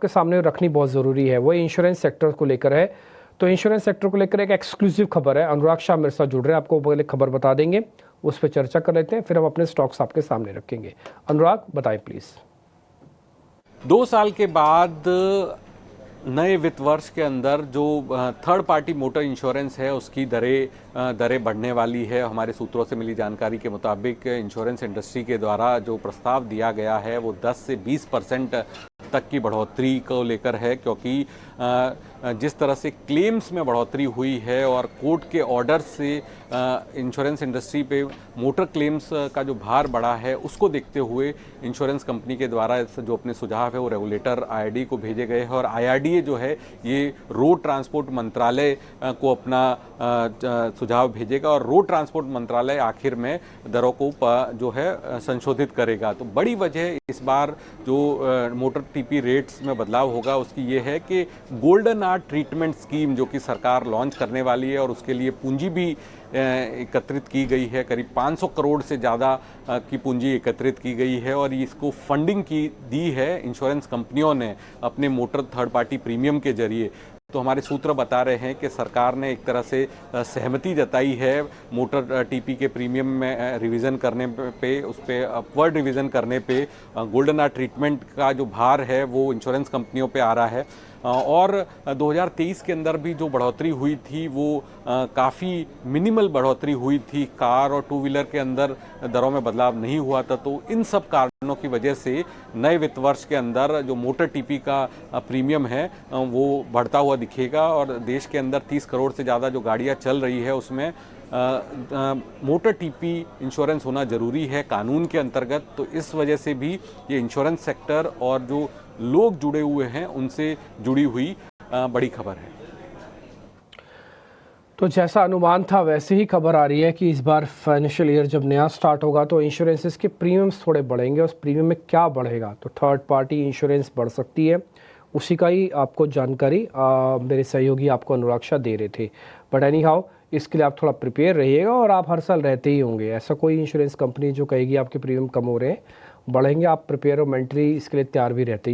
आपके सामने रखनी बहुत ज़रूरी है, वो इंश्योरेंस सेक्टर को लेकर है। तो इंश्योरेंस सेक्टर को लेकर एक एक्सक्लूसिव खबर है। अनुराग शाह मेरे साथ जुड़ रहे हैं, आपको पहले खबर बता देंगे, उस पर चर्चा कर लेते हैं, फिर हम अपने स्टॉक्स आपके सामने रखेंगे। अनुराग बताएं प्लीज़। 2 साल के बाद नए वित्त वर्ष के अंदर जो थर्ड पार्टी मोटर इंश्योरेंस है उसकी दरें बढ़ने वाली है। हमारे सूत्रों से मिली जानकारी के मुताबिक इंश्योरेंस इंडस्ट्री के द्वारा जो प्रस्ताव दिया गया है वो 10 से 20% तक की बढ़ोतरी को लेकर है, क्योंकि जिस तरह से क्लेम्स में बढ़ोतरी हुई है और कोर्ट के ऑर्डर से इंश्योरेंस इंडस्ट्री पे मोटर क्लेम्स का जो भार बढ़ा है उसको देखते हुए इंश्योरेंस कंपनी के द्वारा जो अपने सुझाव है वो रेगुलेटर आईआरडी को भेजे गए हैं और आईआरडीए जो है ये रोड ट्रांसपोर्ट मंत्रालय को अपना सुझाव भेजेगा और रोड ट्रांसपोर्ट मंत्रालय आखिर में दरों को जो है संशोधित करेगा। तो बड़ी वजह इस बार जो मोटर टीपी रेट्स में बदलाव होगा उसकी ये है कि गोल्डन आर्ट ट्रीटमेंट स्कीम जो कि सरकार लॉन्च करने वाली है और उसके लिए पूंजी भी एकत्रित की गई है। करीब 500 करोड़ से ज़्यादा की पूंजी एकत्रित की गई है और इसको फंडिंग की दी है इंश्योरेंस कंपनियों ने अपने मोटर थर्ड पार्टी प्रीमियम के जरिए। तो हमारे सूत्र बता रहे हैं कि सरकार ने एक तरह से सहमति जताई है मोटर टीपी के प्रीमियम में रिवीजन करने पे, उस पर अपवर्ड रिवीजन करने पे गोल्डन आर ट्रीटमेंट का जो भार है वो इंश्योरेंस कंपनियों पे आ रहा है। और 2023 के अंदर भी जो बढ़ोतरी हुई थी वो काफ़ी मिनिमल बढ़ोतरी हुई थी। कार और टू व्हीलर के अंदर दरों में बदलाव नहीं हुआ था। तो इन सब कारणों की वजह से नए वित्त वर्ष के अंदर जो मोटर टीपी का प्रीमियम है वो बढ़ता हुआ दिखेगा और देश के अंदर 30 करोड़ से ज़्यादा जो गाड़ियाँ चल रही है उसमें मोटर टीपी इंश्योरेंस होना ज़रूरी है कानून के अंतर्गत। तो इस वजह से भी ये इंश्योरेंस सेक्टर और जो लोग जुड़े हुए हैं उनसे जुड़ी हुई बड़ी खबर है। तो जैसा अनुमान था वैसे ही खबर आ रही है कि इस बार फाइनेंशियल ईयर जब नया स्टार्ट होगा तो इंश्योरेंसेस के प्रीमियम्स थोड़े बढ़ेंगे। उस प्रीमियम में क्या बढ़ेगा, तो थर्ड पार्टी इंश्योरेंस बढ़ सकती है, उसी का ही आपको जानकारी मेरे सहयोगी आपको अनुराग शाह दे रहे थे। बट एनी हाउ इसके लिए आप थोड़ा प्रिपेयर रहिएगा और आप हर साल रहते ही होंगे। ऐसा कोई इंश्योरेंस कंपनी जो कहेगी आपके प्रीमियम कम हो रहे हैं बढ़ेंगे, आप प्रिपेयर और मेंटली इसके लिए तैयार भी रहते ही